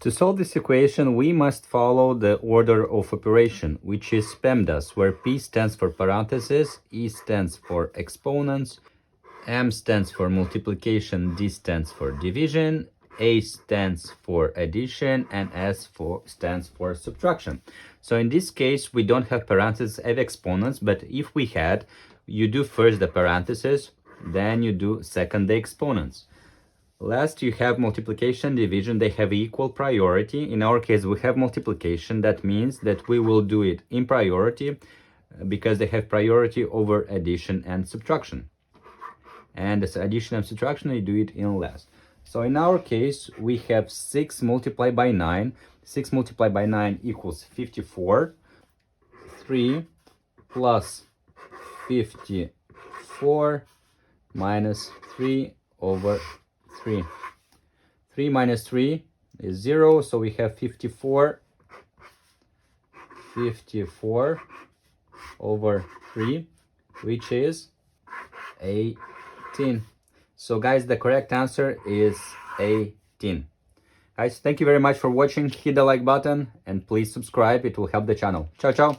To solve this equation, we must follow the order of operation, which is PEMDAS, where P stands for parentheses, E stands for exponents, M stands for multiplication, D stands for division, A stands for addition, and stands for subtraction. So in this case, we don't have parentheses of exponents, but if we had, you do first the parentheses, then you do second the exponents. Last, you have multiplication, division, they have equal priority. In our case, we have multiplication. That means that we will do it in priority because they have priority over addition and subtraction. And as addition and subtraction, we do it in last. So in our case, we have 6 multiplied by 9. 6 multiplied by 9 equals 54. 3 plus 54 minus 3 over 3. 3 minus 3 is 0, so we have 54 over 3, which is 18. So guys, the correct answer is 18. Guys, thank you very much for watching. Hit the like button and please subscribe. It will help the channel. Ciao, ciao.